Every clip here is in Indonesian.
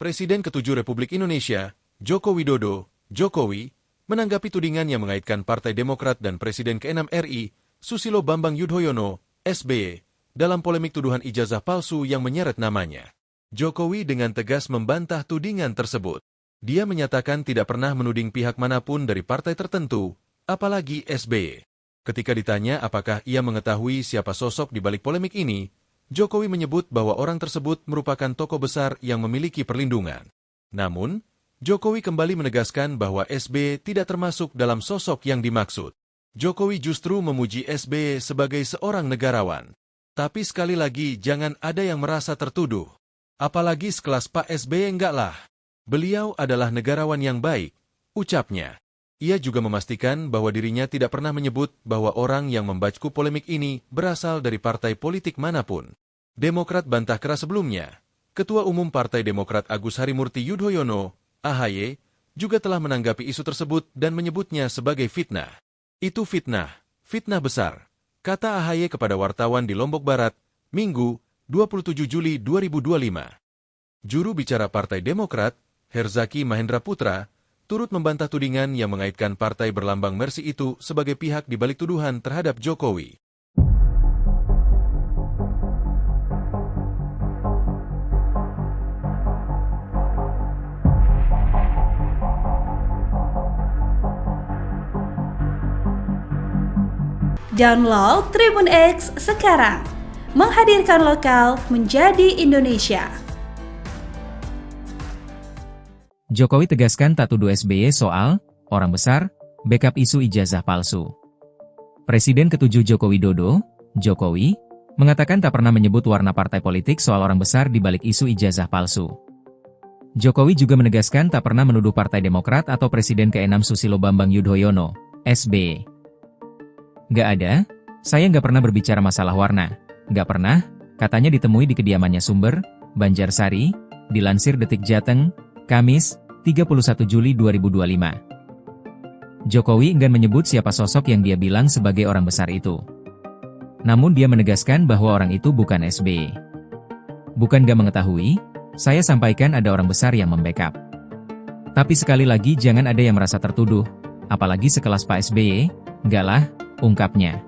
Presiden ke-7 Republik Indonesia, Joko Widodo, Jokowi, menanggapi tudingan yang mengaitkan Partai Demokrat dan Presiden ke-6 RI, Susilo Bambang Yudhoyono, SBY, dalam polemik tuduhan ijazah palsu yang menyeret namanya. Jokowi dengan tegas membantah tudingan tersebut. Dia menyatakan tidak pernah menuding pihak manapun dari partai tertentu, apalagi SBY. Ketika ditanya apakah ia mengetahui siapa sosok di balik polemik ini, Jokowi menyebut bahwa orang tersebut merupakan tokoh besar yang memiliki perlindungan. Namun, Jokowi kembali menegaskan bahwa SBY tidak termasuk dalam sosok yang dimaksud. Jokowi justru memuji SBY sebagai seorang negarawan. Tapi sekali lagi jangan ada yang merasa tertuduh. Apalagi sekelas Pak SBY enggak lah. Beliau adalah negarawan yang baik, ucapnya. Ia juga memastikan bahwa dirinya tidak pernah menyebut bahwa orang yang membacku polemik ini berasal dari partai politik manapun. Demokrat bantah keras sebelumnya. Ketua Umum Partai Demokrat Agus Harimurti Yudhoyono, AHY, juga telah menanggapi isu tersebut dan menyebutnya sebagai fitnah. Itu fitnah besar, kata AHY kepada wartawan di Lombok Barat, Minggu, 27 Juli 2025. Juru bicara Partai Demokrat, Herzaki Mahendra Putra, turut membantah tudingan yang mengaitkan partai berlambang Mercy itu sebagai pihak di balik tuduhan terhadap Jokowi. Download Tribun X sekarang, menghadirkan lokal menjadi Indonesia. Jokowi tegaskan tak tuduh SBY soal orang besar, backup isu ijazah palsu. Presiden ke-7 Joko Widodo, Jokowi, mengatakan tak pernah menyebut warna partai politik soal orang besar di balik isu ijazah palsu. Jokowi juga menegaskan tak pernah menuduh Partai Demokrat atau Presiden ke-6 Susilo Bambang Yudhoyono, SBY. Nggak ada, saya nggak pernah berbicara masalah warna. Nggak pernah, katanya ditemui di kediamannya Sumber, Banjarsari, dilansir Detik Jateng, Kamis, 31 Juli 2025. Jokowi enggan menyebut siapa sosok yang dia bilang sebagai orang besar itu. Namun dia menegaskan bahwa orang itu bukan SBY. Bukan nggak mengetahui, saya sampaikan ada orang besar yang membackup. Tapi sekali lagi jangan ada yang merasa tertuduh, apalagi sekelas Pak SBY, nggak lah, ungkapnya.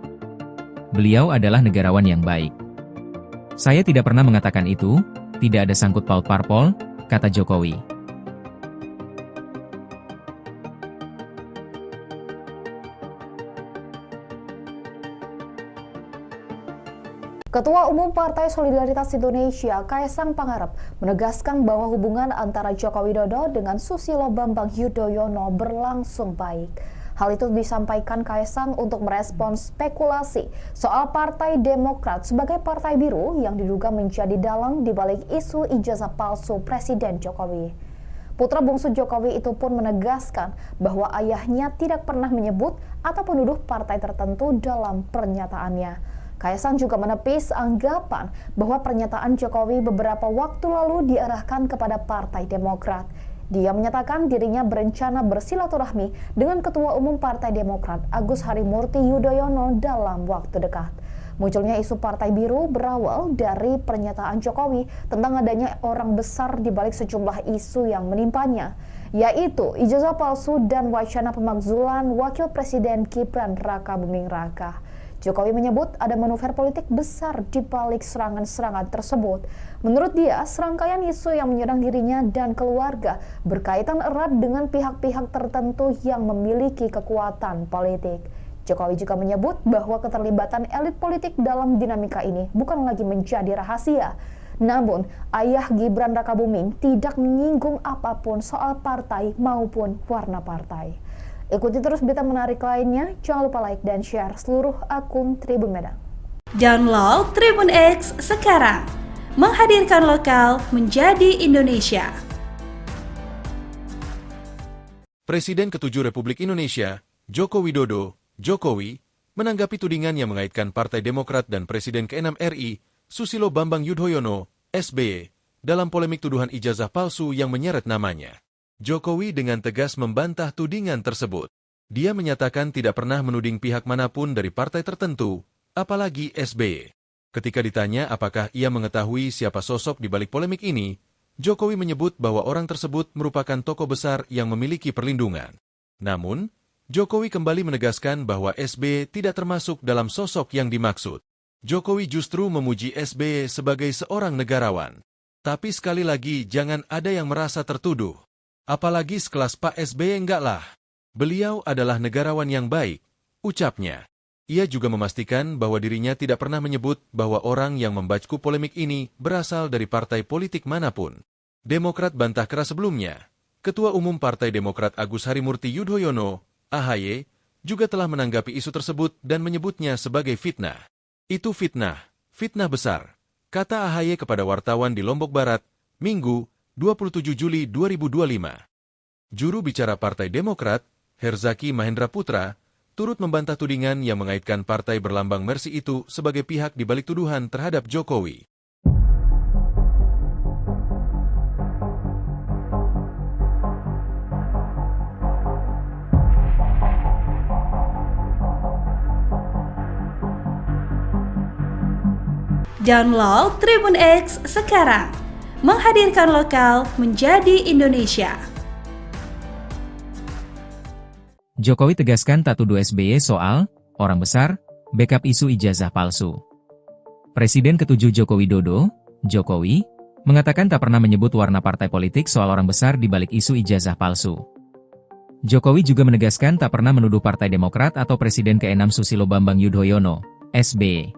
Beliau adalah negarawan yang baik. Saya tidak pernah mengatakan itu, tidak ada sangkut paut parpol, kata Jokowi. Ketua Umum Partai Solidaritas Indonesia, Kaesang Pangarep, menegaskan bahwa hubungan antara Joko Widodo dengan Susilo Bambang Yudhoyono berlangsung baik. Hal itu disampaikan Kaesang untuk merespons spekulasi soal Partai Demokrat sebagai partai biru yang diduga menjadi dalang di balik isu ijazah palsu Presiden Jokowi. Putra bungsu Jokowi itu pun menegaskan bahwa ayahnya tidak pernah menyebut atau menuduh partai tertentu dalam pernyataannya. Kaesang juga menepis anggapan bahwa pernyataan Jokowi beberapa waktu lalu diarahkan kepada Partai Demokrat. Dia menyatakan dirinya berencana bersilaturahmi dengan Ketua Umum Partai Demokrat Agus Harimurti Yudhoyono dalam waktu dekat. Munculnya isu Partai Biru berawal dari pernyataan Jokowi tentang adanya orang besar di balik sejumlah isu yang menimpanya, yaitu ijazah palsu dan wacana pemakzulan Wakil Presiden Gibran Rakabuming Raka. Jokowi menyebut ada manuver politik besar di balik serangan-serangan tersebut. Menurut dia, serangkaian isu yang menyerang dirinya dan keluarga berkaitan erat dengan pihak-pihak tertentu yang memiliki kekuatan politik. Jokowi juga menyebut bahwa keterlibatan elit politik dalam dinamika ini bukan lagi menjadi rahasia. Namun, ayah Gibran Rakabuming tidak menyinggung apapun soal partai maupun warna partai. Ikuti terus berita menarik lainnya, jangan lupa like dan share seluruh akun Tribun Medan. Download Tribun X sekarang, menghadirkan lokal menjadi Indonesia. Presiden ke-7 Republik Indonesia, Joko Widodo, Jokowi, menanggapi tudingan yang mengaitkan Partai Demokrat dan Presiden ke-6 RI, Susilo Bambang Yudhoyono, SBY, dalam polemik tuduhan ijazah palsu yang menyeret namanya. Jokowi dengan tegas membantah tudingan tersebut. Dia menyatakan tidak pernah menuding pihak manapun dari partai tertentu, apalagi SBY. Ketika ditanya apakah ia mengetahui siapa sosok di balik polemik ini, Jokowi menyebut bahwa orang tersebut merupakan tokoh besar yang memiliki perlindungan. Namun, Jokowi kembali menegaskan bahwa SBY tidak termasuk dalam sosok yang dimaksud. Jokowi justru memuji SBY sebagai seorang negarawan. Tapi sekali lagi jangan ada yang merasa tertuduh. Apalagi sekelas Pak SBY enggak lah. Beliau adalah negarawan yang baik, ucapnya. Ia juga memastikan bahwa dirinya tidak pernah menyebut bahwa orang yang membacku polemik ini berasal dari partai politik manapun. Demokrat bantah keras sebelumnya. Ketua Umum Partai Demokrat Agus Harimurti Yudhoyono, AHY, juga telah menanggapi isu tersebut dan menyebutnya sebagai fitnah. Itu fitnah besar, kata AHY kepada wartawan di Lombok Barat, Minggu, 27 Juli 2025. Juru bicara Partai Demokrat, Herzaki Mahendra Putra, turut membantah tudingan yang mengaitkan partai berlambang Mercy itu sebagai pihak di balik tuduhan terhadap Jokowi. Download Tribun X sekarang, menghadirkan lokal menjadi Indonesia. Jokowi tegaskan tak tuduh SBY soal orang besar, backup isu ijazah palsu. Presiden ke-7 Joko Widodo, Jokowi, mengatakan tak pernah menyebut warna partai politik soal orang besar di balik isu ijazah palsu. Jokowi juga menegaskan tak pernah menuduh Partai Demokrat atau Presiden ke-6 Susilo Bambang Yudhoyono, SBY.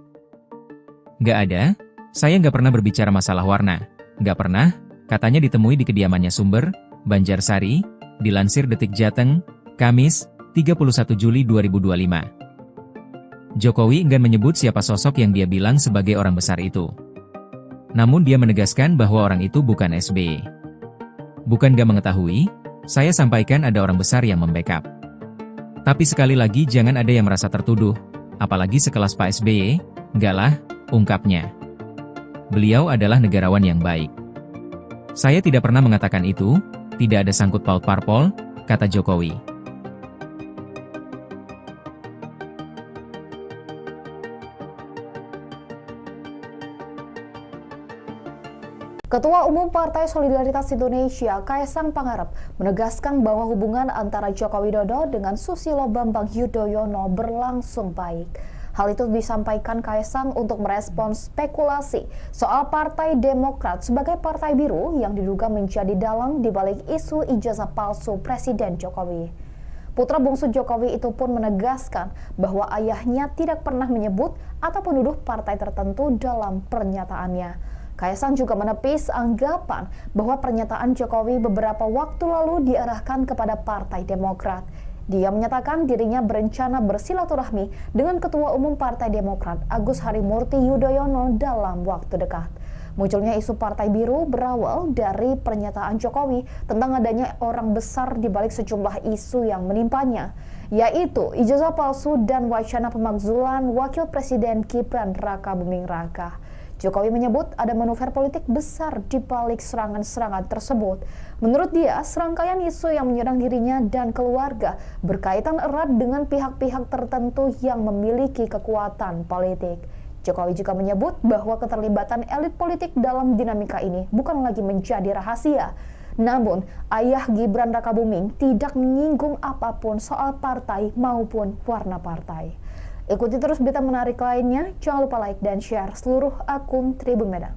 Nggak ada, saya nggak pernah berbicara masalah warna. Nggak pernah, katanya ditemui di kediamannya Sumber, Banjarsari, dilansir Detik Jateng, Kamis, 31 Juli 2025. Jokowi enggan menyebut siapa sosok yang dia bilang sebagai orang besar itu. Namun dia menegaskan bahwa orang itu bukan SBY. Bukan nggak mengetahui, saya sampaikan ada orang besar yang membackup. Tapi sekali lagi jangan ada yang merasa tertuduh, apalagi sekelas Pak SBY, nggak lah, ungkapnya. Beliau adalah negarawan yang baik. Saya tidak pernah mengatakan itu, tidak ada sangkut paut parpol, kata Jokowi. Ketua Umum Partai Solidaritas Indonesia, Kaesang Pangarep, menegaskan bahwa hubungan antara Joko Widodo dengan Susilo Bambang Yudhoyono berlangsung baik. Hal itu disampaikan Kaesang untuk merespons spekulasi soal Partai Demokrat sebagai partai biru yang diduga menjadi dalang di balik isu ijazah palsu Presiden Jokowi. Putra bungsu Jokowi itu pun menegaskan bahwa ayahnya tidak pernah menyebut atau menuduh partai tertentu dalam pernyataannya. Kaesang juga menepis anggapan bahwa pernyataan Jokowi beberapa waktu lalu diarahkan kepada Partai Demokrat. Dia menyatakan dirinya berencana bersilaturahmi dengan Ketua Umum Partai Demokrat Agus Harimurti Yudhoyono dalam waktu dekat. Munculnya isu Partai Biru berawal dari pernyataan Jokowi tentang adanya orang besar di balik sejumlah isu yang menimpanya, yaitu ijazah palsu dan wacana pemakzulan Wakil Presiden Gibran Rakabuming Raka. Jokowi menyebut ada manuver politik besar di balik serangan-serangan tersebut. Menurut dia, serangkaian isu yang menyerang dirinya dan keluarga berkaitan erat dengan pihak-pihak tertentu yang memiliki kekuatan politik. Jokowi juga menyebut bahwa keterlibatan elit politik dalam dinamika ini bukan lagi menjadi rahasia. Namun, ayah Gibran Rakabuming tidak menyinggung apapun soal partai maupun warna partai. Ikuti terus berita menarik lainnya, jangan lupa like dan share seluruh akun Tribun Medan.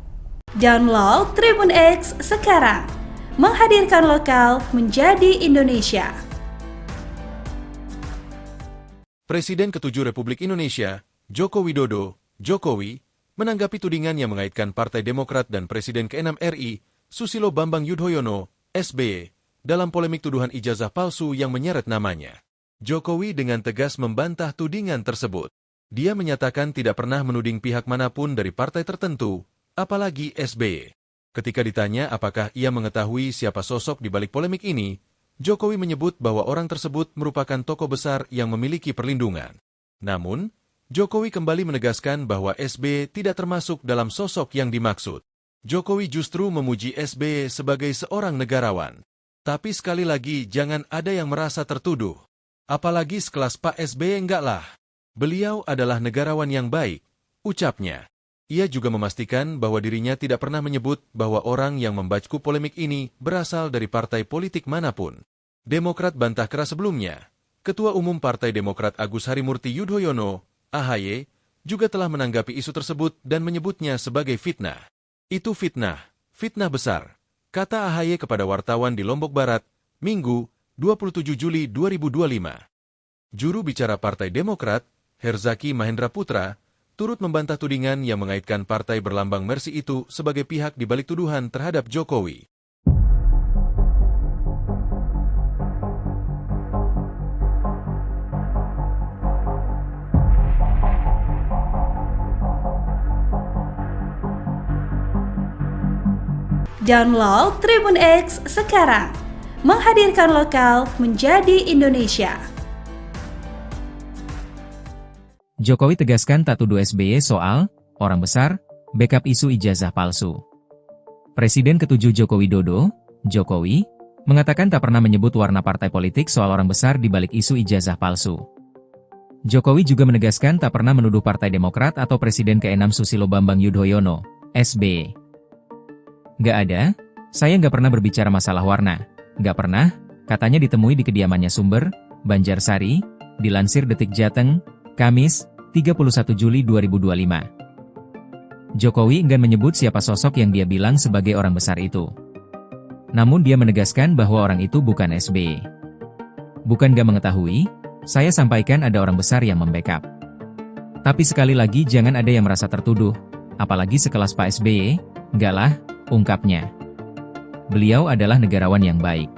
Download Tribun X sekarang, menghadirkan lokal menjadi Indonesia. Presiden ke-7 Republik Indonesia, Joko Widodo, Jokowi, menanggapi tudingan yang mengaitkan Partai Demokrat dan Presiden ke-6 RI, Susilo Bambang Yudhoyono, SBY, dalam polemik tuduhan ijazah palsu yang menyeret namanya. Jokowi dengan tegas membantah tudingan tersebut. Dia menyatakan tidak pernah menuding pihak manapun dari partai tertentu, apalagi SBY. Ketika ditanya apakah ia mengetahui siapa sosok di balik polemik ini, Jokowi menyebut bahwa orang tersebut merupakan tokoh besar yang memiliki perlindungan. Namun, Jokowi kembali menegaskan bahwa SBY tidak termasuk dalam sosok yang dimaksud. Jokowi justru memuji SBY sebagai seorang negarawan. Tapi sekali lagi jangan ada yang merasa tertuduh. Apalagi sekelas Pak SBY enggak lah. Beliau adalah negarawan yang baik, ucapnya. Ia juga memastikan bahwa dirinya tidak pernah menyebut bahwa orang yang membacku polemik ini berasal dari partai politik manapun. Demokrat bantah keras sebelumnya. Ketua Umum Partai Demokrat Agus Harimurti Yudhoyono, AHY, juga telah menanggapi isu tersebut dan menyebutnya sebagai fitnah. Itu fitnah besar, kata AHY kepada wartawan di Lombok Barat, Minggu, 27 Juli 2025. Juru bicara Partai Demokrat, Herzaki Mahendra Putra, turut membantah tudingan yang mengaitkan partai berlambang Mercy itu sebagai pihak di balik tuduhan terhadap Jokowi. Download Tribun X sekarang, menghadirkan lokal menjadi Indonesia. Jokowi tegaskan tak tuduh SBY soal orang besar, backup isu ijazah palsu. Presiden ke-7 Joko Widodo, Jokowi, mengatakan tak pernah menyebut warna partai politik soal orang besar di balik isu ijazah palsu. Jokowi juga menegaskan tak pernah menuduh Partai Demokrat atau Presiden ke-6 Susilo Bambang Yudhoyono, SBY. Nggak ada, saya nggak pernah berbicara masalah warna. Nggak pernah, katanya ditemui di kediamannya Sumber, Banjarsari, dilansir Detik Jateng, Kamis, 31 Juli 2025. Jokowi enggan menyebut siapa sosok yang dia bilang sebagai orang besar itu. Namun dia menegaskan bahwa orang itu bukan SBY. Bukan gak mengetahui, saya sampaikan ada orang besar yang membackup. Tapi sekali lagi jangan ada yang merasa tertuduh, apalagi sekelas Pak SBY, enggak lah, ungkapnya. Beliau adalah negarawan yang baik.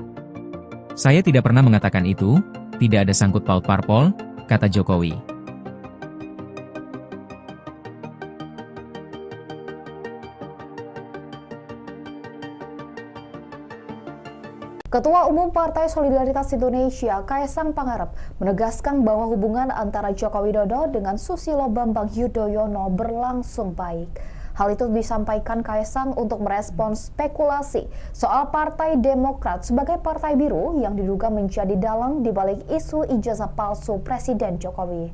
Saya tidak pernah mengatakan itu, tidak ada sangkut paut parpol, kata Jokowi. Ketua Umum Partai Solidaritas Indonesia, Kaesang Pangarep, menegaskan bahwa hubungan antara Joko Widodo dengan Susilo Bambang Yudhoyono berlangsung baik. Hal itu disampaikan Kaesang untuk merespons spekulasi soal Partai Demokrat sebagai partai biru yang diduga menjadi dalang di balik isu ijazah palsu Presiden Jokowi.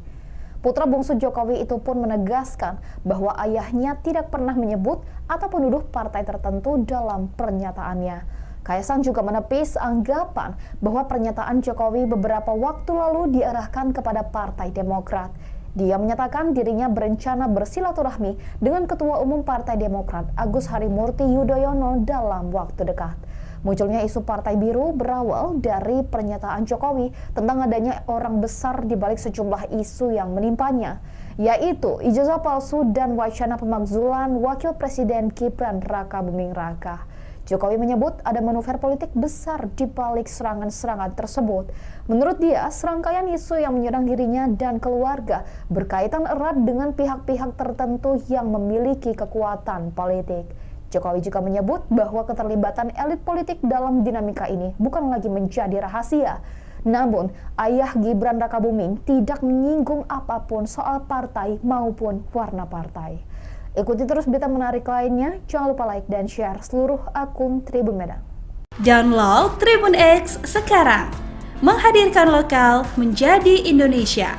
Putra bungsu Jokowi itu pun menegaskan bahwa ayahnya tidak pernah menyebut atau menuduh partai tertentu dalam pernyataannya. Kaesang juga menepis anggapan bahwa pernyataan Jokowi beberapa waktu lalu diarahkan kepada Partai Demokrat. Dia menyatakan dirinya berencana bersilaturahmi dengan Ketua Umum Partai Demokrat Agus Harimurti Yudhoyono dalam waktu dekat. Munculnya isu Partai Biru berawal dari pernyataan Jokowi tentang adanya orang besar di balik sejumlah isu yang menimpanya, yaitu ijazah palsu dan wacana pemakzulan Wakil Presiden Gibran Rakabuming Raka. Jokowi menyebut ada manuver politik besar di balik serangan-serangan tersebut. Menurut dia, serangkaian isu yang menyerang dirinya dan keluarga berkaitan erat dengan pihak-pihak tertentu yang memiliki kekuatan politik. Jokowi juga menyebut bahwa keterlibatan elit politik dalam dinamika ini bukan lagi menjadi rahasia. Namun, ayah Gibran Rakabuming tidak menyinggung apapun soal partai maupun warna partai. Ikuti terus berita menarik lainnya, jangan lupa like dan share seluruh akun Tribun Medan. Download Tribun X sekarang, menghadirkan lokal menjadi Indonesia.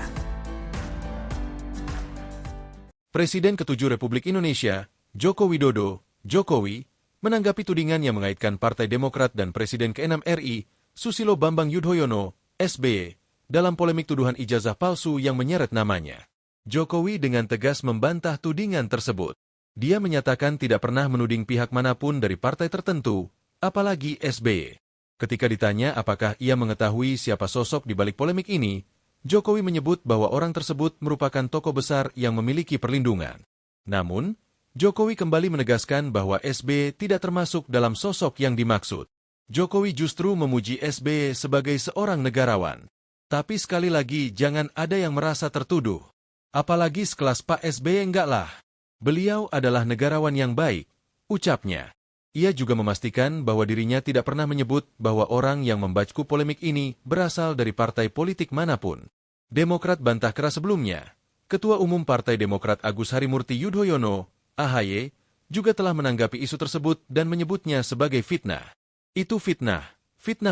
Presiden ke-7 Republik Indonesia, Joko Widodo, Jokowi, menanggapi tudingan yang mengaitkan Partai Demokrat dan Presiden ke-6 RI, Susilo Bambang Yudhoyono, SBY, dalam polemik tuduhan ijazah palsu yang menyeret namanya. Jokowi dengan tegas membantah tudingan tersebut. Dia menyatakan tidak pernah menuding pihak manapun dari partai tertentu, apalagi SBY. Ketika ditanya apakah ia mengetahui siapa sosok di balik polemik ini, Jokowi menyebut bahwa orang tersebut merupakan tokoh besar yang memiliki perlindungan. Namun, Jokowi kembali menegaskan bahwa SBY tidak termasuk dalam sosok yang dimaksud. Jokowi justru memuji SBY sebagai seorang negarawan. Tapi sekali lagi jangan ada yang merasa tertuduh. Apalagi sekelas Pak SBY enggak lah. Beliau adalah negarawan yang baik, ucapnya. Ia juga memastikan bahwa dirinya tidak pernah menyebut bahwa orang yang membacku polemik ini berasal dari partai politik manapun. Demokrat bantah keras sebelumnya. Ketua Umum Partai Demokrat Agus Harimurti Yudhoyono, AHY, juga telah menanggapi isu tersebut dan menyebutnya sebagai fitnah. Itu fitnah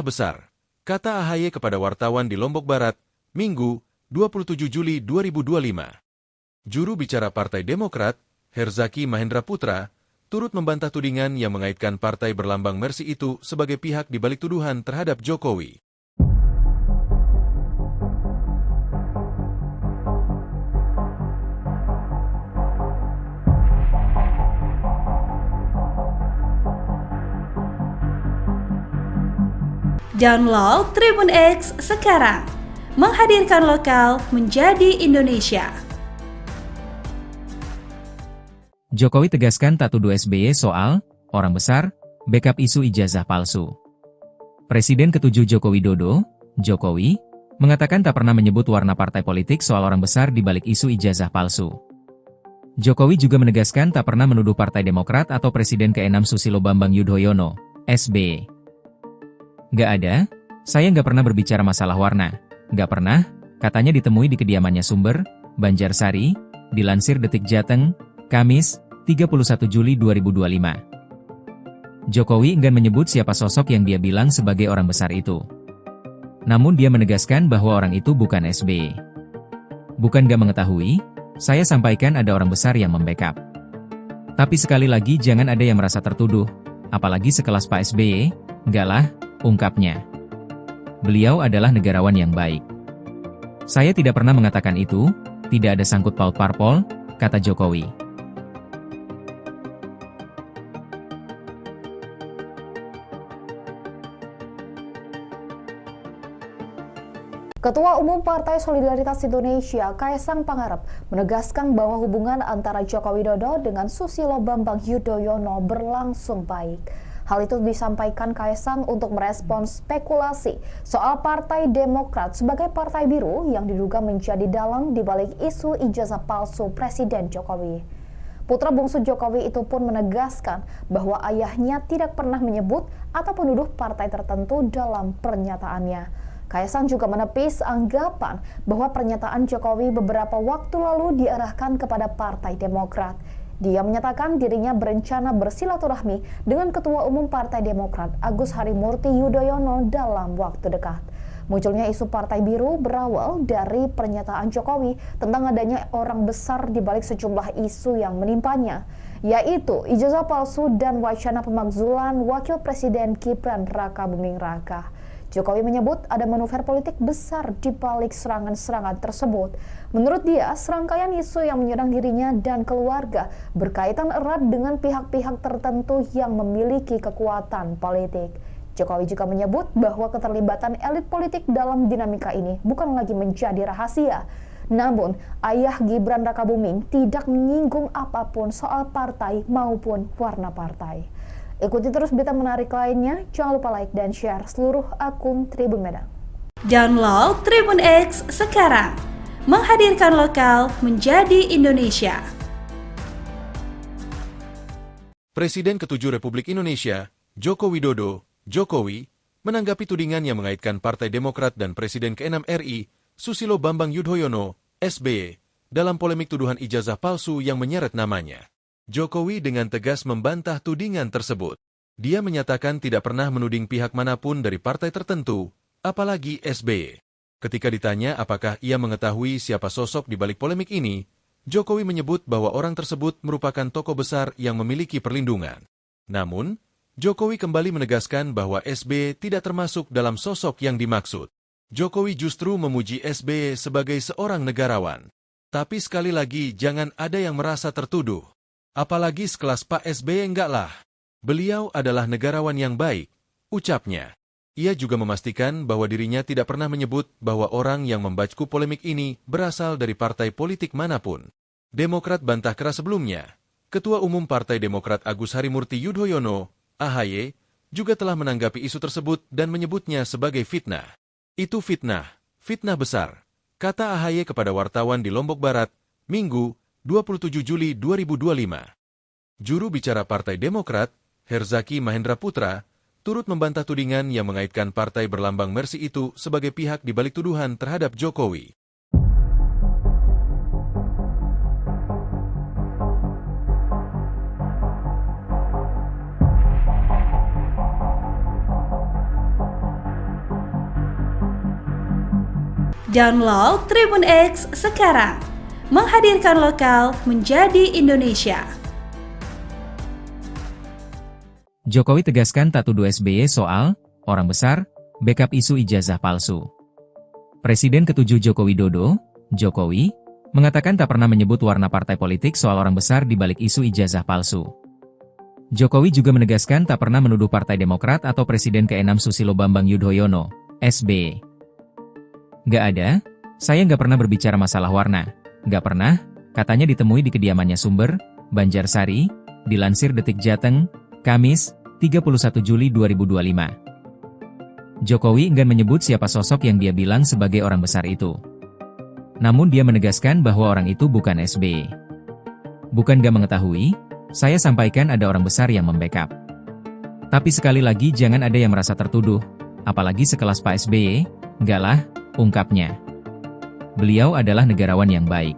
besar, kata AHY kepada wartawan di Lombok Barat, Minggu, 27 Juli 2025. Juru bicara Partai Demokrat, Herzaki Mahendra Putra, turut membantah tudingan yang mengaitkan partai berlambang Mercy itu sebagai pihak di balik tuduhan terhadap Jokowi. Download Tribun X sekarang, menghadirkan lokal menjadi Indonesia. Jokowi tegaskan tak tuduh SBY soal orang besar, backup isu ijazah palsu. Presiden ke-7 Joko Widodo, Jokowi, mengatakan tak pernah menyebut warna partai politik soal orang besar di balik isu ijazah palsu. Jokowi juga menegaskan tak pernah menuduh Partai Demokrat atau Presiden ke-6 Susilo Bambang Yudhoyono, SBY. Nggak ada, saya nggak pernah berbicara masalah warna. Nggak pernah, katanya ditemui di kediamannya Sumber, Banjarsari, dilansir Detik Jateng, Kamis, 31 Juli 2025. Jokowi enggan menyebut siapa sosok yang dia bilang sebagai orang besar itu. Namun dia menegaskan bahwa orang itu bukan SBY. Bukan nggak mengetahui, saya sampaikan ada orang besar yang membackup. Tapi sekali lagi jangan ada yang merasa tertuduh, apalagi sekelas Pak SBY, nggak lah, ungkapnya. Beliau adalah negarawan yang baik. Saya tidak pernah mengatakan itu, tidak ada sangkut paut parpol, kata Jokowi. Ketua Umum Partai Solidaritas Indonesia, Kaesang Pangarep, menegaskan bahwa hubungan antara Joko Widodo dengan Susilo Bambang Yudhoyono berlangsung baik. Hal itu disampaikan Kaesang untuk merespons spekulasi soal Partai Demokrat sebagai partai biru yang diduga menjadi dalang di balik isu ijazah palsu Presiden Jokowi. Putra bungsu Jokowi itu pun menegaskan bahwa ayahnya tidak pernah menyebut atau menuduh partai tertentu dalam pernyataannya. Kaesang juga menepis anggapan bahwa pernyataan Jokowi beberapa waktu lalu diarahkan kepada Partai Demokrat. Dia menyatakan dirinya berencana bersilaturahmi dengan Ketua Umum Partai Demokrat Agus Harimurti Yudhoyono dalam waktu dekat. Munculnya isu Partai Biru berawal dari pernyataan Jokowi tentang adanya orang besar di balik sejumlah isu yang menimpanya, yaitu ijazah palsu dan wacana pemakzulan Wakil Presiden Gibran Rakabuming Raka. Jokowi menyebut ada manuver politik besar di balik serangan-serangan tersebut. Menurut dia, serangkaian isu yang menyerang dirinya dan keluarga berkaitan erat dengan pihak-pihak tertentu yang memiliki kekuatan politik. Jokowi juga menyebut bahwa keterlibatan elit politik dalam dinamika ini bukan lagi menjadi rahasia. Namun, ayah Gibran Rakabuming tidak menyinggung apapun soal partai maupun warna partai. Ikuti terus berita menarik lainnya, jangan lupa like dan share seluruh akun Tribun Medan. Download Tribun X sekarang, menghadirkan lokal menjadi Indonesia. Presiden ke-7 Republik Indonesia, Joko Widodo, Jokowi, menanggapi tudingan yang mengaitkan Partai Demokrat dan Presiden ke-6 RI, Susilo Bambang Yudhoyono, SBY, dalam polemik tuduhan ijazah palsu yang menyeret namanya. Jokowi dengan tegas membantah tudingan tersebut. Dia menyatakan tidak pernah menuding pihak manapun dari partai tertentu, apalagi SBY. Ketika ditanya apakah ia mengetahui siapa sosok di balik polemik ini, Jokowi menyebut bahwa orang tersebut merupakan tokoh besar yang memiliki perlindungan. Namun, Jokowi kembali menegaskan bahwa SBY tidak termasuk dalam sosok yang dimaksud. Jokowi justru memuji SBY sebagai seorang negarawan. Tapi sekali lagi jangan ada yang merasa tertuduh. Apalagi sekelas Pak SBY enggak lah. Beliau adalah negarawan yang baik, ucapnya. Ia juga memastikan bahwa dirinya tidak pernah menyebut bahwa orang yang membacku polemik ini berasal dari partai politik manapun. Demokrat bantah keras sebelumnya. Ketua Umum Partai Demokrat Agus Harimurti Yudhoyono, AHY, juga telah menanggapi isu tersebut dan menyebutnya sebagai fitnah. Itu fitnah besar, kata AHY kepada wartawan di Lombok Barat, Minggu, 27 Juli 2025. Juru bicara Partai Demokrat, Herzaki Mahendra Putra, turut membantah tudingan yang mengaitkan partai berlambang Mercy itu sebagai pihak di balik tuduhan terhadap Jokowi. Download Tribun X sekarang, menghadirkan lokal menjadi Indonesia. Jokowi tegaskan tak tuduh SBY soal orang besar, backup isu ijazah palsu. Presiden ke-7 Joko Widodo, Jokowi, mengatakan tak pernah menyebut warna partai politik soal orang besar di balik isu ijazah palsu. Jokowi juga menegaskan tak pernah menuduh Partai Demokrat atau Presiden ke-6 Susilo Bambang Yudhoyono, SBY. Nggak ada, saya nggak pernah berbicara masalah warna. Nggak pernah, katanya ditemui di kediamannya Sumber, Banjarsari, dilansir Detik Jateng, Kamis, 31 Juli 2025. Jokowi enggan menyebut siapa sosok yang dia bilang sebagai orang besar itu. Namun dia menegaskan bahwa orang itu bukan SBY. Bukan gak mengetahui, saya sampaikan ada orang besar yang membackup. Tapi sekali lagi jangan ada yang merasa tertuduh, apalagi sekelas Pak SBY, enggak lah, ungkapnya. Beliau adalah negarawan yang baik.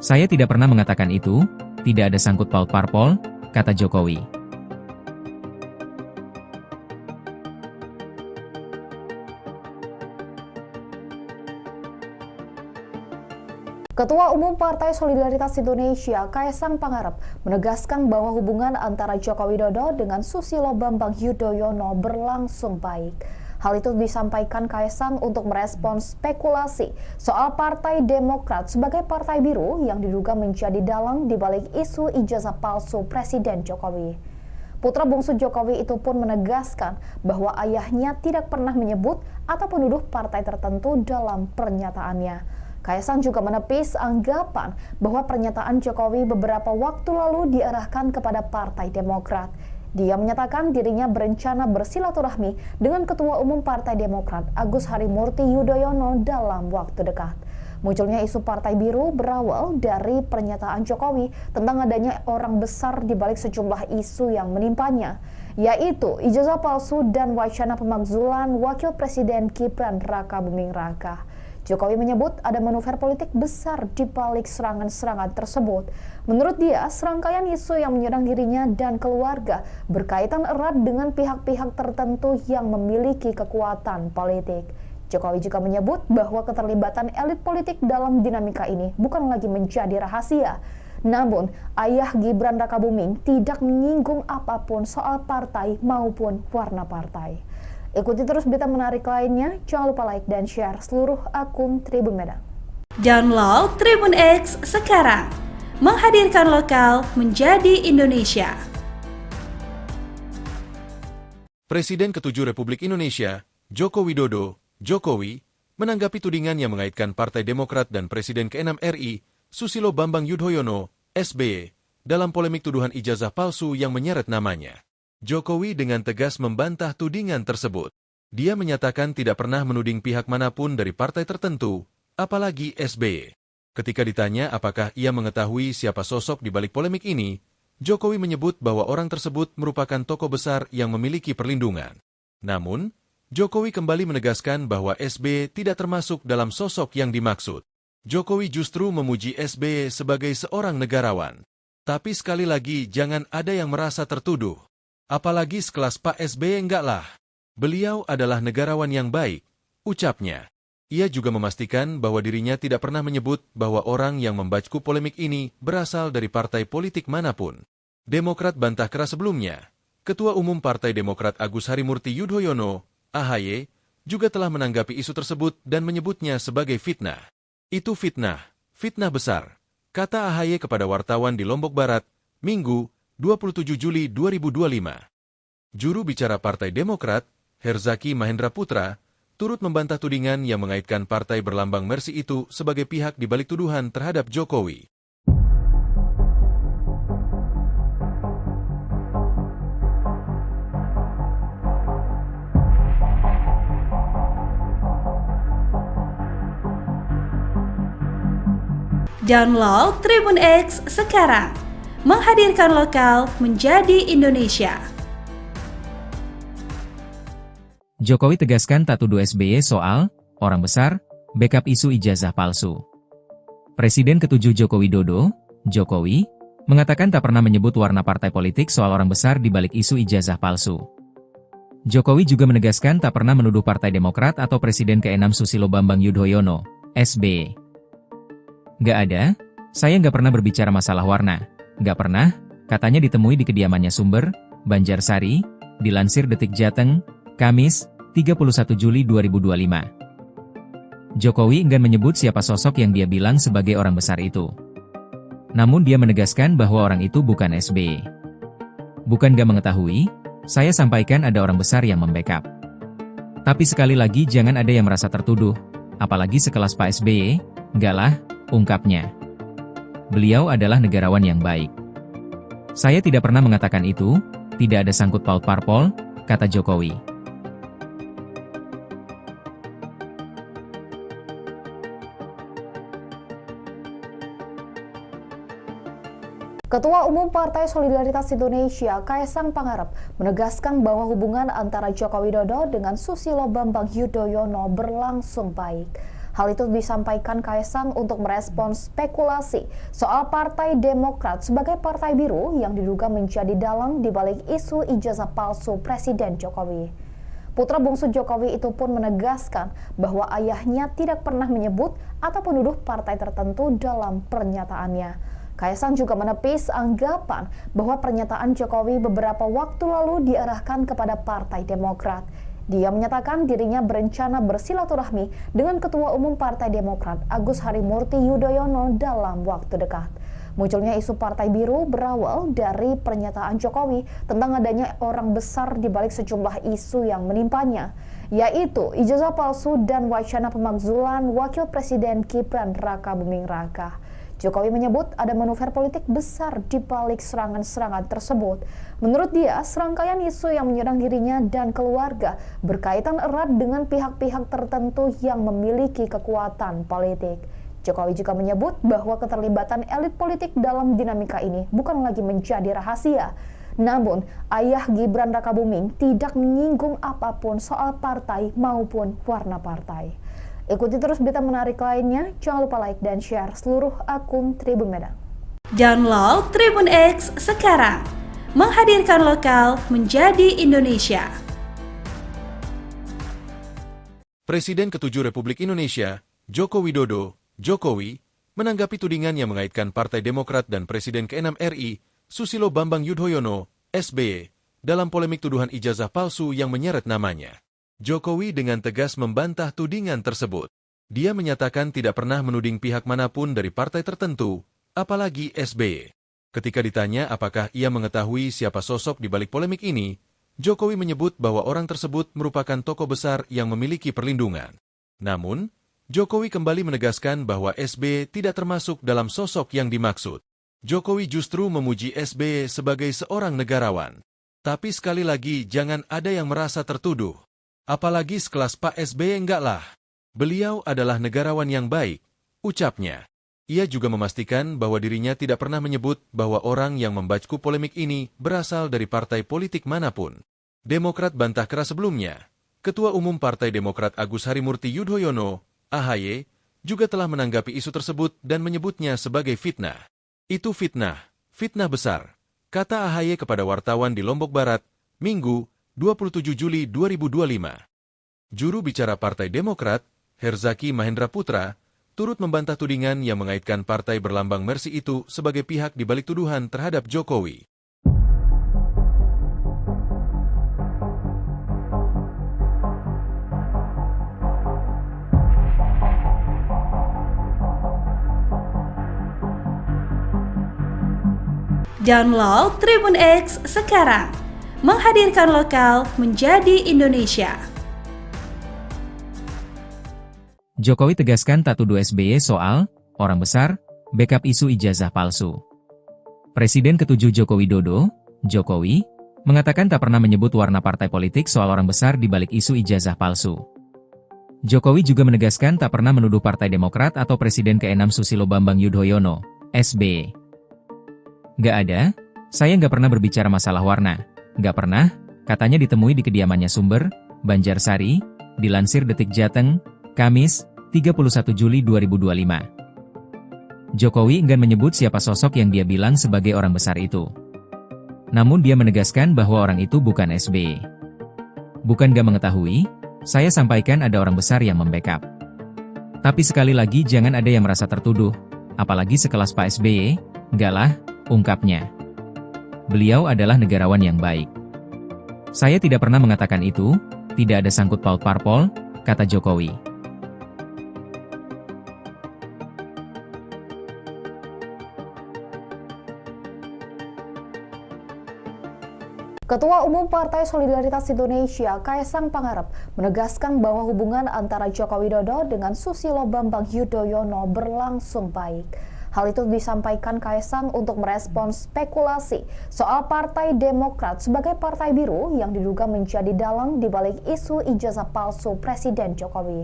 Saya tidak pernah mengatakan itu, tidak ada sangkut paut parpol, kata Jokowi. Ketua Umum Partai Solidaritas Indonesia, Kaesang Pangarep, menegaskan bahwa hubungan antara Joko Widodo dengan Susilo Bambang Yudhoyono berlangsung baik. Hal itu disampaikan Kaesang untuk merespons spekulasi soal Partai Demokrat sebagai partai biru yang diduga menjadi dalang di balik isu ijazah palsu Presiden Jokowi. Putra bungsu Jokowi itu pun menegaskan bahwa ayahnya tidak pernah menyebut atau menuduh partai tertentu dalam pernyataannya. Kaesang juga menepis anggapan bahwa pernyataan Jokowi beberapa waktu lalu diarahkan kepada Partai Demokrat. Dia menyatakan dirinya berencana bersilaturahmi dengan Ketua Umum Partai Demokrat Agus Harimurti Yudhoyono dalam waktu dekat. Munculnya isu Partai Biru berawal dari pernyataan Jokowi tentang adanya orang besar di balik sejumlah isu yang menimpanya, yaitu ijazah palsu dan wacana pemakzulan Wakil Presiden Gibran Rakabuming Raka. Jokowi menyebut ada manuver politik besar di balik serangan-serangan tersebut. Menurut dia, serangkaian isu yang menyerang dirinya dan keluarga berkaitan erat dengan pihak-pihak tertentu yang memiliki kekuatan politik. Jokowi juga menyebut bahwa keterlibatan elit politik dalam dinamika ini bukan lagi menjadi rahasia. Namun, ayah Gibran Rakabuming tidak menyinggung apapun soal partai maupun warna partai. Ikuti terus berita menarik lainnya, jangan lupa like dan share seluruh akun Tribun Medan. Download Tribun X sekarang, menghadirkan lokal menjadi Indonesia. Presiden ke-7 Republik Indonesia, Joko Widodo, Jokowi, menanggapi tudingan yang mengaitkan Partai Demokrat dan Presiden ke-6 RI, Susilo Bambang Yudhoyono, SBY, dalam polemik tuduhan ijazah palsu yang menyeret namanya. Jokowi dengan tegas membantah tudingan tersebut. Dia menyatakan tidak pernah menuding pihak manapun dari partai tertentu, apalagi SBY. Ketika ditanya apakah ia mengetahui siapa sosok di balik polemik ini, Jokowi menyebut bahwa orang tersebut merupakan tokoh besar yang memiliki perlindungan. Namun, Jokowi kembali menegaskan bahwa SBY tidak termasuk dalam sosok yang dimaksud. Jokowi justru memuji SBY sebagai seorang negarawan. Tapi sekali lagi jangan ada yang merasa tertuduh. Apalagi sekelas Pak SBY enggak lah. Beliau adalah negarawan yang baik, ucapnya. Ia juga memastikan bahwa dirinya tidak pernah menyebut bahwa orang yang membacku polemik ini berasal dari partai politik manapun. Demokrat bantah keras sebelumnya. Ketua Umum Partai Demokrat Agus Harimurti Yudhoyono, AHY, juga telah menanggapi isu tersebut dan menyebutnya sebagai fitnah. Itu fitnah besar, kata AHY kepada wartawan di Lombok Barat, Minggu, 27 Juli 2025. Juru bicara Partai Demokrat, Herzaki Mahendra Putra, turut membantah tudingan yang mengaitkan partai berlambang Mercy itu sebagai pihak di balik tuduhan terhadap Jokowi. Download Tribun X sekarang, menghadirkan lokal menjadi Indonesia. Jokowi tegaskan tak tuduh SBY soal orang besar, backup isu ijazah palsu. Presiden ke-7 Joko Widodo, Jokowi, mengatakan tak pernah menyebut warna partai politik soal orang besar di balik isu ijazah palsu. Jokowi juga menegaskan tak pernah menuduh Partai Demokrat atau Presiden ke-6 Susilo Bambang Yudhoyono, SBY. Nggak ada, saya nggak pernah berbicara masalah warna. Nggak pernah, katanya ditemui di kediamannya Sumber, Banjarsari, dilansir Detik Jateng, Kamis, 31 Juli 2025. Jokowi enggan menyebut siapa sosok yang dia bilang sebagai orang besar itu. Namun dia menegaskan bahwa orang itu bukan SBY. Bukan nggak mengetahui, saya sampaikan ada orang besar yang membackup. Tapi sekali lagi jangan ada yang merasa tertuduh, apalagi sekelas Pak SBY, nggak lah, ungkapnya. Beliau adalah negarawan yang baik. Saya tidak pernah mengatakan itu, tidak ada sangkut paut parpol, kata Jokowi. Ketua Umum Partai Solidaritas Indonesia, Kaesang Pangarep, menegaskan bahwa hubungan antara Joko Widodo dengan Susilo Bambang Yudhoyono berlangsung baik. Hal itu disampaikan Kaesang untuk merespons spekulasi soal Partai Demokrat sebagai partai biru yang diduga menjadi dalang di balik isu ijazah palsu Presiden Jokowi. Putra bungsu Jokowi itu pun menegaskan bahwa ayahnya tidak pernah menyebut atau menuduh partai tertentu dalam pernyataannya. Kaesang juga menepis anggapan bahwa pernyataan Jokowi beberapa waktu lalu diarahkan kepada Partai Demokrat. Dia menyatakan dirinya berencana bersilaturahmi dengan Ketua Umum Partai Demokrat Agus Harimurti Yudhoyono dalam waktu dekat. Munculnya isu Partai Biru berawal dari pernyataan Jokowi tentang adanya orang besar di balik sejumlah isu yang menimpanya, yaitu ijazah palsu dan wacana pemakzulan Wakil Presiden Gibran Rakabuming Raka. Jokowi menyebut ada manuver politik besar di balik serangan-serangan tersebut. Menurut dia, serangkaian isu yang menyerang dirinya dan keluarga berkaitan erat dengan pihak-pihak tertentu yang memiliki kekuatan politik. Jokowi juga menyebut bahwa keterlibatan elit politik dalam dinamika ini bukan lagi menjadi rahasia. Namun, ayah Gibran Rakabuming tidak menyinggung apapun soal partai maupun warna partai. Ikuti terus berita menarik lainnya, jangan lupa like dan share seluruh akun Tribun Medan. Download Tribun X sekarang, menghadirkan lokal menjadi Indonesia. Presiden ke-7 Republik Indonesia, Joko Widodo, Jokowi, menanggapi tudingan yang mengaitkan Partai Demokrat dan Presiden ke-6 RI, Susilo Bambang Yudhoyono, SBY, dalam polemik tuduhan ijazah palsu yang menyeret namanya. Jokowi dengan tegas membantah tudingan tersebut. Dia menyatakan tidak pernah menuding pihak manapun dari partai tertentu, apalagi SBY. Ketika ditanya apakah ia mengetahui siapa sosok di balik polemik ini, Jokowi menyebut bahwa orang tersebut merupakan tokoh besar yang memiliki perlindungan. Namun, Jokowi kembali menegaskan bahwa SBY tidak termasuk dalam sosok yang dimaksud. Jokowi justru memuji SBY sebagai seorang negarawan. Tapi sekali lagi jangan ada yang merasa tertuduh. Apalagi sekelas Pak SBY enggak lah. Beliau adalah negarawan yang baik, ucapnya. Ia juga memastikan bahwa dirinya tidak pernah menyebut bahwa orang yang membacku polemik ini berasal dari partai politik manapun. Demokrat bantah keras sebelumnya. Ketua Umum Partai Demokrat Agus Harimurti Yudhoyono, AHY, juga telah menanggapi isu tersebut dan menyebutnya sebagai fitnah. Itu fitnah besar, kata AHY kepada wartawan di Lombok Barat, Minggu, 27 Juli 2025. Juru bicara Partai Demokrat, Herzaki Mahendra Putra, turut membantah tudingan yang mengaitkan partai berlambang Mercy itu sebagai pihak di balik tuduhan terhadap Jokowi. Download Tribun X sekarang, menghadirkan lokal menjadi Indonesia. Jokowi tegaskan tak tuduh SBY soal orang besar, backup isu ijazah palsu. Presiden ke-7 Joko Widodo, Jokowi, mengatakan tak pernah menyebut warna partai politik soal orang besar di balik isu ijazah palsu. Jokowi juga menegaskan tak pernah menuduh Partai Demokrat atau Presiden ke-6 Susilo Bambang Yudhoyono, SBY. Nggak ada, saya nggak pernah berbicara masalah warna. Nggak pernah, katanya ditemui di kediamannya Sumber, Banjarsari, dilansir Detik Jateng, Kamis, 31 Juli 2025. Jokowi enggan menyebut siapa sosok yang dia bilang sebagai orang besar itu. Namun dia menegaskan bahwa orang itu bukan SBY. Bukan nggak mengetahui, saya sampaikan ada orang besar yang membackup. Tapi sekali lagi jangan ada yang merasa tertuduh, apalagi sekelas Pak SBY, enggak lah, ungkapnya. Beliau adalah negarawan yang baik. Saya tidak pernah mengatakan itu, tidak ada sangkut paut parpol, kata Jokowi. Ketua Umum Partai Solidaritas Indonesia, Kaesang Pangarep, menegaskan bahwa hubungan antara Joko Widodo dengan Susilo Bambang Yudhoyono berlangsung baik. Hal itu disampaikan Kaesang untuk merespons spekulasi soal Partai Demokrat sebagai partai biru yang diduga menjadi dalang di balik isu ijazah palsu Presiden Jokowi.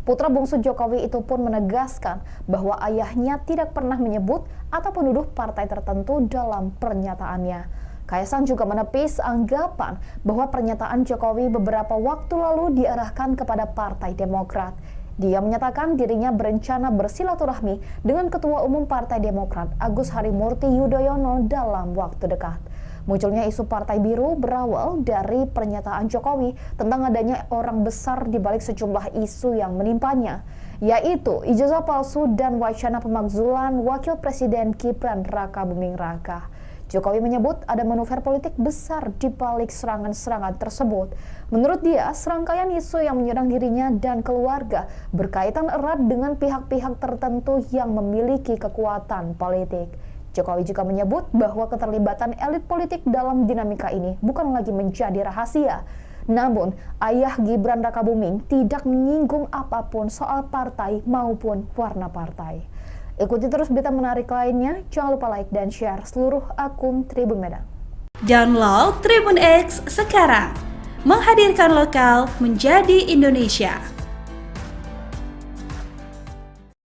Putra bungsu Jokowi itu pun menegaskan bahwa ayahnya tidak pernah menyebut atau menuduh partai tertentu dalam pernyataannya. Kaesang juga menepis anggapan bahwa pernyataan Jokowi beberapa waktu lalu diarahkan kepada Partai Demokrat. Dia menyatakan dirinya berencana bersilaturahmi dengan Ketua Umum Partai Demokrat Agus Harimurti Yudhoyono dalam waktu dekat. Munculnya isu Partai Biru berawal dari pernyataan Jokowi tentang adanya orang besar di balik sejumlah isu yang menimpanya, yaitu ijazah palsu dan wacana pemakzulan Wakil Presiden Gibran Rakabuming Raka. Jokowi menyebut ada manuver politik besar di balik serangan-serangan tersebut. Menurut dia, serangkaian isu yang menyerang dirinya dan keluarga berkaitan erat dengan pihak-pihak tertentu yang memiliki kekuatan politik. Jokowi juga menyebut bahwa keterlibatan elit politik dalam dinamika ini bukan lagi menjadi rahasia. Namun, ayah Gibran Rakabuming tidak menyinggung apapun soal partai maupun warna partai. Ikuti terus berita menarik lainnya, jangan lupa like dan share seluruh akun Tribun Medan. Download Tribun X sekarang, menghadirkan lokal menjadi Indonesia.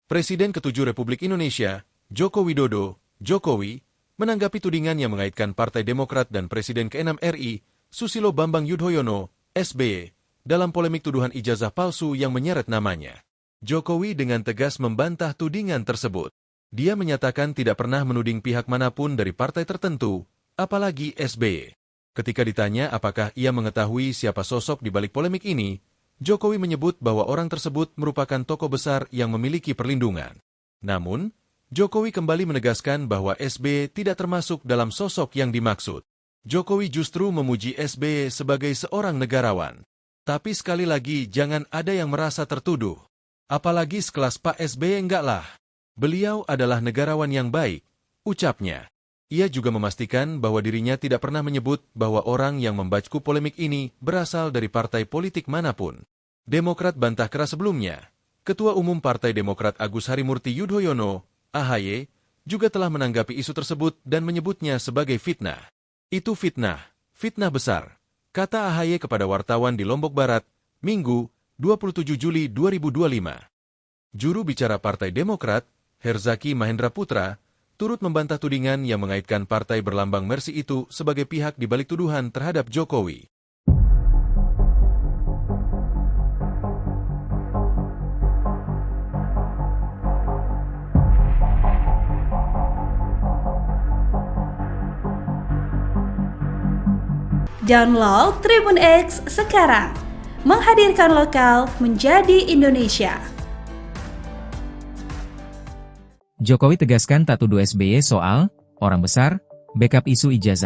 Presiden ke-7 Republik Indonesia, Joko Widodo, Jokowi, menanggapi tudingan yang mengaitkan Partai Demokrat dan Presiden ke-6 RI, Susilo Bambang Yudhoyono, SBY, dalam polemik tuduhan ijazah palsu yang menyeret namanya. Jokowi dengan tegas membantah tudingan tersebut. Dia menyatakan tidak pernah menuding pihak manapun dari partai tertentu, apalagi SBY. Ketika ditanya apakah ia mengetahui siapa sosok di balik polemik ini, Jokowi menyebut bahwa orang tersebut merupakan tokoh besar yang memiliki perlindungan. Namun, Jokowi kembali menegaskan bahwa SBY tidak termasuk dalam sosok yang dimaksud. Jokowi justru memuji SBY sebagai seorang negarawan. Tapi sekali lagi jangan ada yang merasa tertuduh. Apalagi sekelas Pak SBY enggak lah. Beliau adalah negarawan yang baik, ucapnya. Ia juga memastikan bahwa dirinya tidak pernah menyebut bahwa orang yang membacku polemik ini berasal dari partai politik manapun. Demokrat bantah keras sebelumnya. Ketua Umum Partai Demokrat Agus Harimurti Yudhoyono, AHY, juga telah menanggapi isu tersebut dan menyebutnya sebagai fitnah. Itu fitnah besar, kata AHY kepada wartawan di Lombok Barat, Minggu, 27 Juli 2025. Juru bicara Partai Demokrat, Herzaki Mahendra Putra, turut membantah tudingan yang mengaitkan partai berlambang Mercy itu sebagai pihak di balik tuduhan terhadap Jokowi. Download Tribun X sekarang, menghadirkan lokal menjadi Indonesia. Jokowi tegaskan tak tuduh SBY soal orang besar, backup isu ijazah